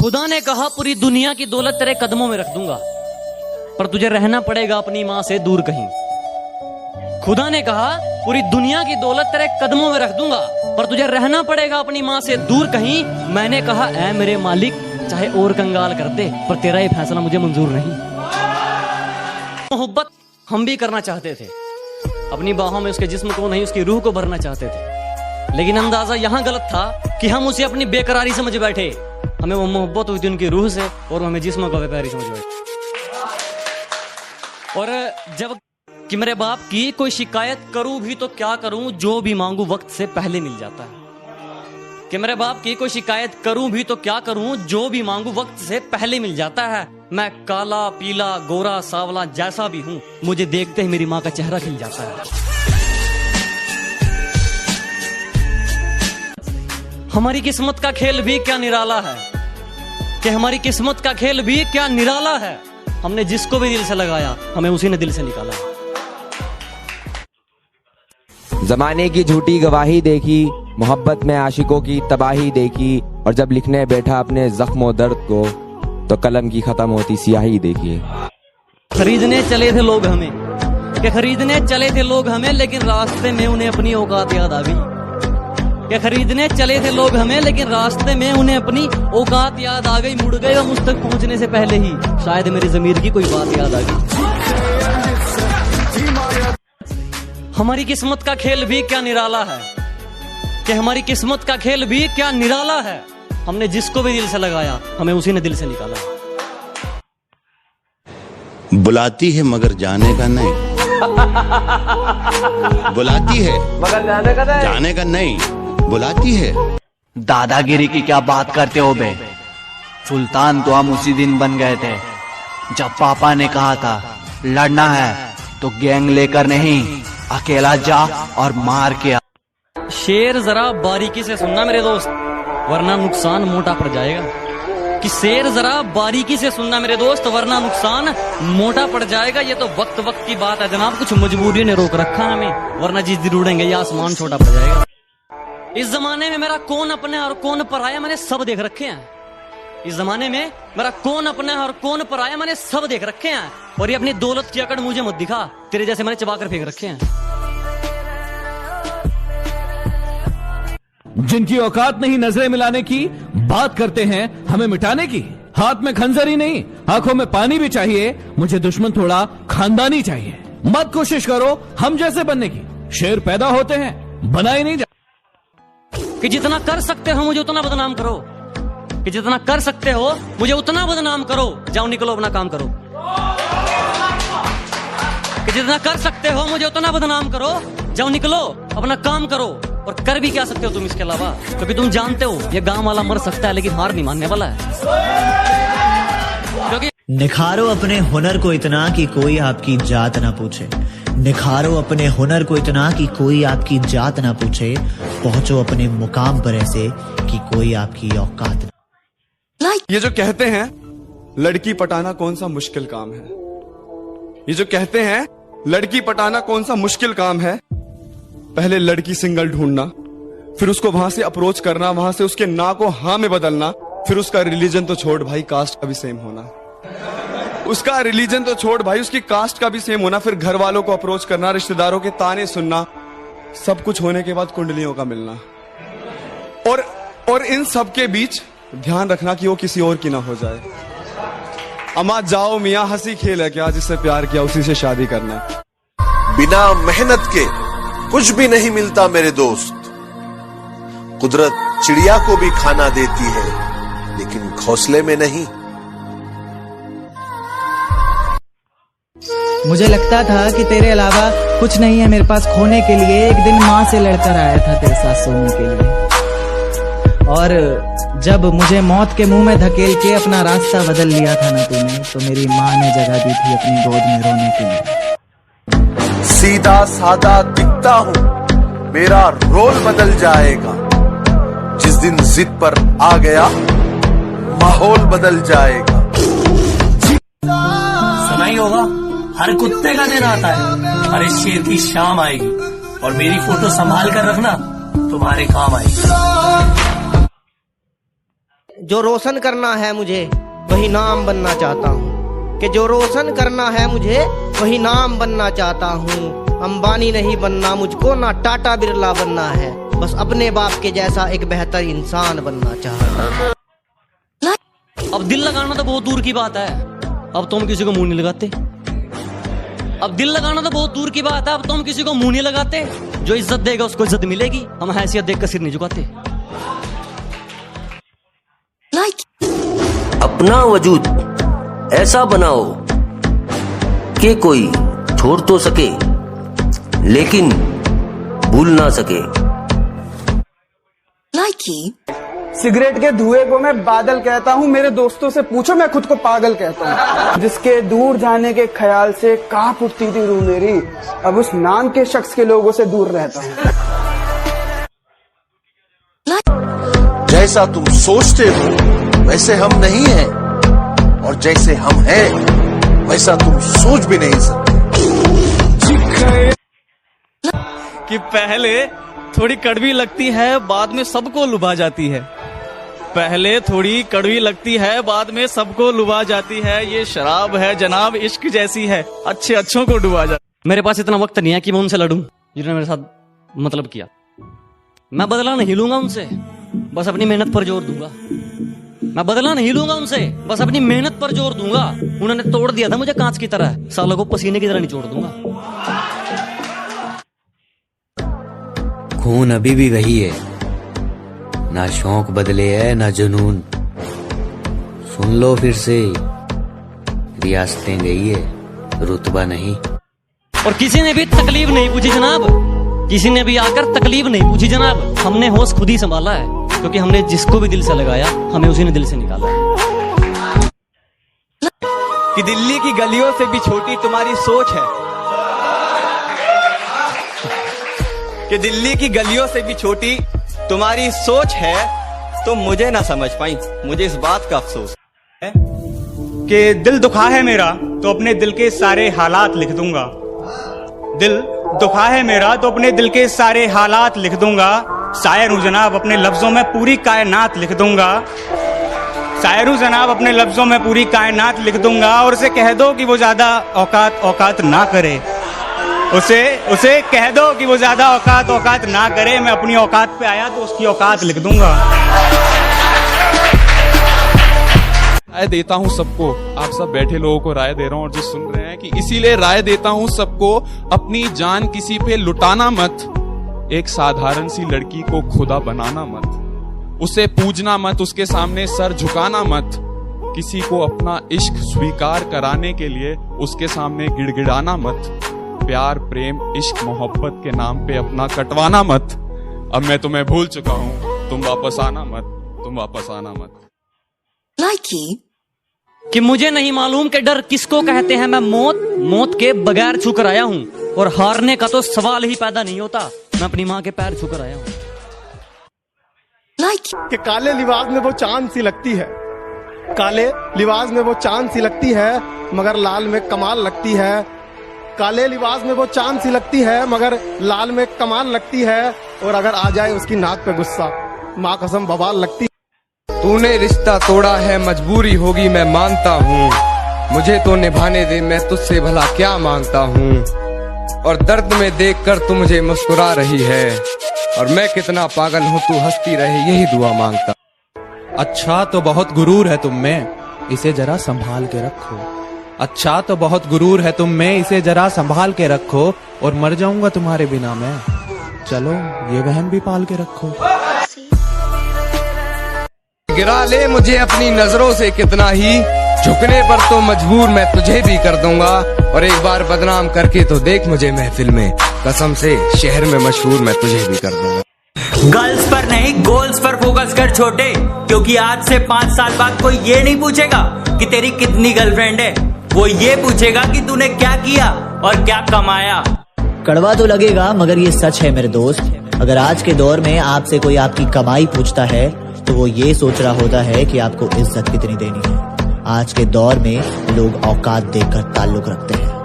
खुदा ने कहा पूरी दुनिया की दौलत तेरे कदमों में रख दूंगा, पर तुझे रहना पड़ेगा अपनी मां से दूर कहीं। खुदा ने कहा पूरी दुनिया की दौलत तेरे कदमों में रख दूंगा, पर तुझे रहना पड़ेगा अपनी मां से दूर कहीं। मैंने कहा ऐ मेरे मालिक, चाहे और कंगाल कर दे, पर तेरा ये फैसला मुझे मंजूर नहीं। मोहब्बत हम भी करना चाहते थे, अपनी बाहों में उसके जिस्म को नहीं उसकी रूह को भरना चाहते थे, लेकिन अंदाजा यहां गलत था कि हम उसे अपनी बेकरारी समझ बैठे। हमें वो मोहब्बत हुई थी उनकी रूह से और हमें जिस्म को बेकरारी समझ बैठे। और जब कि मेरे बाप की कोई शिकायत करूं भी तो क्या करूं, जो भी मांगू वक्त से पहले मिल जाता है। कि मेरे बाप की कोई शिकायत करूं भी तो क्या करूं, जो भी मांगू वक्त से पहले मिल जाता है। मैं काला पीला गोरा सावला जैसा भी हूं, मुझे देखते ही मेरी मां का चेहरा खिल जाता है। हमारी किस्मत का खेल भी क्या निराला है, कि हमारी किस्मत का खेल भी क्या निराला है। हमने जिसको भी दिल से लगाया, हमें उसी ने दिल से निकाला। जमाने की झूठी गवाही देखी, मोहब्बत में आशिकों की तबाही देखी, और जब लिखने बैठा अपने जख्मों दर्द को, तो कलम की खत्म होती स्याही देखी। खरीदने चले थे लोग हमें, कि खरीदने चले थे लोग हमें, लेकिन रास्ते में उन्हें अपनी औकात याद आ गई। कि खरीदने चले थे लोग हमें, लेकिन रास्ते में उन्हें अपनी औकात याद आ गई। मुड़ गए हम उस तक पहुंचने से पहले ही, शायद मेरी ज़मीर की कोई बात याद आ गई। हमारी किस्मत का खेल भी क्या निराला है, कि हमारी किस्मत का खेल भी क्या निराला है। हमने जिसको भी दिल से लगाया, हमें उसी ने दिल से निकाला। बुलाती है मगर जाने का नहीं, बुलाती है मगर जाने का नहीं, बुलाती है। दादागिरी की क्या बात करते हो बे? सुल्तान तो हम उसी दिन बन गए थे जब पापा ने कहा था लड़ना है तो गैंग लेकर नहीं, अकेला जा और मार के आ। शेर जरा बारीकी से सुनना मेरे दोस्त, वरना नुकसान मोटा पड़ जाएगा। कि शेर जरा बारीकी से सुनना मेरे दोस्त, वरना नुकसान मोटा पड़ जाएगा। ये तो वक्त वक्त की बात है जनाब, कुछ मजबूरी ने रोक रखा है हमें, वरना जिस दिन उड़ेंगे ये आसमान छोटा पड़ जाएगा। इस जमाने में मेरा कौन अपना और कौन पराया मैंने सब देख रखे हैं। इस जमाने में मेरा कौन अपना है और कौन पराया मैंने सब देख रखे हैं। और ये अपनी दौलत की अकड़ मुझे मत दिखा, तेरे जैसे मैंने चबाकर फेंक रखे हैं। जिनकी औकात नहीं नजरें मिलाने की, बात करते हैं हमें मिटाने की। हाथ में खंजर ही नहीं, आंखों में पानी भी चाहिए, मुझे दुश्मन थोड़ा खानदानी चाहिए। मत कोशिश करो हम जैसे बनने की, शेर पैदा होते हैं बनाए नहीं जा। कि जितना कर सकते हो मुझे उतना बदनाम करो, कि जितना कर सकते हो मुझे उतना बदनाम करो। जाओ निकलो अपना काम करो। कि जितना कर सकते हो मुझे उतना बदनाम करो, जाओ निकलो अपना काम करो। और कर भी क्या सकते हो तुम इसके अलावा, क्योंकि तुम जानते हो ये गांव वाला मर सकता है लेकिन हार नहीं मानने वाला है। क्योंकि निखारो अपने हुनर को इतना कि कोई आपकी जात ना पूछे, निखारो अपने हुनर को इतना कि कोई आपकी जात ना पूछे, पहुंचो अपने मुकाम पर ऐसे कि कोई आपकी औकात ना। ये जो कहते हैं लड़की पटाना कौन सा मुश्किल काम है, ये जो कहते हैं लड़की पटाना कौन सा मुश्किल काम है। पहले लड़की सिंगल ढूंढना, फिर उसको वहां से अप्रोच करना, वहां से उसके ना को हाँ में बदलना, फिर उसका रिलीजन तो छोड़ भाई कास्ट का भी सेम होना, उसका रिलीजन तो छोड़ भाई उसकी कास्ट का भी सेम होना, फिर घर वालों को अप्रोच करना, रिश्तेदारों के ताने सुनना, सब कुछ होने के बाद कुंडलियों का मिलना। और इन सब के बीच ध्यान रखना कि वो किसी और की ना हो जाए। अमा जाओ मियां, हंसी खेल है क्या, जिससे प्यार किया उसी से शादी करना है। बिना मेहनत के कुछ भी नहीं मिलता मेरे दोस्त। कुदरत चिड़िया को भी खाना देती है लेकिन घोंसले में नहीं। मुझे लगता था कि तेरे अलावा कुछ नहीं है मेरे पास खोने के लिए। एक दिन माँ से लड़कर आया था तेरे साथ सोने के लिए, और जब मुझे मौत के मुंह में धकेल के अपना रास्ता बदल लिया था ना तूने, तो मेरी माँ ने जगह दी थी अपनी गोद में रोने के लिए। सीधा सादा दिखता हूँ, मेरा रोल बदल जाएगा। जिस दिन जिद पर आ गया माहौल बदल जाएगा। सुना ही होगा, हर कुत्ते का दिन आता है, हर शेर की शाम आएगी, और मेरी फोटो संभाल कर रखना, तुम्हारे काम आएगी। जो रोशन करना है मुझे वही नाम बनना चाहता हूँ, कि जो रोशन करना है मुझे वही नाम बनना चाहता हूँ। अंबानी नहीं बनना मुझको, ना टाटा बिरला बनना है, बस अपने बाप के जैसा एक बेहतर इंसान बनना चाहता हूँ। अब दिल लगाना तो बहुत दूर की बात है, अब तो हम किसी को मुंह नहीं लगाते। अब दिल लगाना तो बहुत दूर की बात है, अब तो हम किसी को मुंह नहीं लगाते। जो इज्जत देगा उसको इज्जत मिलेगी, हम हैसियत देखकर सिर नहीं झुकाते। अपना वजूद ऐसा बनाओ कि कोई छोड़ तो सके लेकिन भूल ना सके। सिगरेट के धुएं को मैं बादल कहता हूँ, मेरे दोस्तों से पूछो मैं खुद को पागल कहता हूँ। जिसके दूर जाने के ख्याल से कांप उठती थी रूह मेरी, अब उस नाम के शख्स के लोगों से दूर रहता हूँ। जैसा तुम सोचते हो वैसे हम नहीं हैं, और जैसे हम हैं वैसा तुम सोच भी नहीं सकते। कि पहले थोड़ी कड़वी लगती है, बाद में सबको लुभा जाती है। पहले थोड़ी कड़वी लगती है, बाद में सबको लुभा जाती है। ये शराब है जनाब, इश्क जैसी है, अच्छे अच्छों को डुबा जाती। मेरे पास इतना वक्त नहीं है कि मैं उनसे लड़ूं जिन्होंने मेरे साथ मतलब किया। मैं बदला नहीं लूंगा उनसे, बस अपनी मेहनत पर जोर दूंगा। मैं बदला नहीं लूंगा उनसे, बस अपनी मेहनत पर जोर दूंगा। उन्होंने तोड़ दिया था मुझे कांच की तरह, सालों को पसीने की तरह निचोड़ दूंगा। खून अभी भी वही है, ना शौक बदले है ना जुनून। सुन लो फिर से, रियासतें गई है, रुतबा नहीं। और किसी ने भी तकलीफ नहीं पूछी जनाब, किसी ने भी आकर तकलीफ नहीं पूछी जनाब। हमने होश खुद ही संभाला है, क्योंकि हमने जिसको भी दिल से लगाया हमें उसी ने दिल से निकाला है। कि दिल्ली की गलियों से भी छोटी तुम्हारी सोच है, कि दिल्ली की गलियों से भी छोटी तुम्हारी सोच है, तो मुझे ना समझ पाई। मुझे इस बात का अफसोस है कि दिल दुखा है मेरा तो अपने दिल के सारे हालात लिख दूंगा। दिल दुखा है मेरा तो अपने दिल के सारे हालात लिख दूंगा। शायर हूं जनाब, अपने लफ्जों में पूरी कायनात लिख दूंगा। शायर हूं जनाब, अपने लफ्जों में पूरी कायनात लिख दूंगा। और उसे कह दो कि वो ज्यादा औकात ना करे। उसे कह दो कि वो ज्यादा औकात ना करे। मैं अपनी औकात पे आया तो उसकी औकात लिख दूंगा। राय देता हूँ सबको, आप सब बैठे लोगों को राय दे रहा हूँ और जो सुन रहे हैं कि इसीलिए राय देता हूँ सबको, अपनी जान किसी पे लुटाना मत। एक साधारण सी लड़की को खुदा बनाना मत, उसे पूजना मत, उसके सामने सर झुकाना मत। किसी को अपना इश्क स्वीकार कराने के लिए उसके सामने गिड़गिड़ाना मत। प्यार प्रेम इश्क मोहब्बत के नाम पे अपना कटवाना मत। अब मैं तुम्हें भूल चुका हूँ, तुम वापस आना मत। कि मुझे नहीं मालूम कि डर किसको कहते हैं। मैं मौत के बगैर छूकर आया हूँ, और हारने का तो सवाल ही पैदा नहीं होता। मैं अपनी माँ के पैर छूकर आया हूँ। कि काले लिबास में वो चांद सी लगती है, काले लिबास में वो चांद सी लगती है, मगर लाल में कमाल लगती है। काले लिबास में वो चांद सी लगती है, मगर लाल में कमाल लगती है। और अगर आ जाए उसकी नाक पे गुस्सा, माँ कसम बवाल लगती है। तूने रिश्ता तोड़ा है, मजबूरी होगी मैं मानता हूँ। मुझे तो निभाने दे, मैं तुझसे भला क्या मांगता हूँ। और दर्द में देखकर तू मुझे मुस्कुरा रही है, और मैं कितना पागल हूँ तू हंसती रहे, यही दुआ मांगता। अच्छा तो बहुत गुरूर है तुम में, इसे जरा संभाल के रखो। अच्छा तो बहुत गुरूर है तुम में, इसे जरा संभाल के रखो। और मर जाऊंगा तुम्हारे बिना मैं, चलो ये वहम भी पाल के रखो। गिरा ले मुझे अपनी नजरों से कितना ही, झुकने पर तो मजबूर मैं तुझे भी कर दूंगा। और एक बार बदनाम करके तो देख मुझे महफिल में, कसम से शहर में मशहूर मैं तुझे भी कर दूंगा। गर्ल्स पर नहीं गोल्स पर फोकस कर छोटे, क्योंकि आज से 5 साल बाद कोई ये नहीं पूछेगा कि तेरी कितनी गर्लफ्रेंड है, वो ये पूछेगा कि तूने क्या किया और क्या कमाया। कड़वा तो लगेगा मगर ये सच है मेरे दोस्त। अगर आज के दौर में आपसे कोई आपकी कमाई पूछता है तो वो ये सोच रहा होता है कि आपको इज्जत कितनी देनी है। आज के दौर में लोग औकात देखकर ताल्लुक रखते हैं।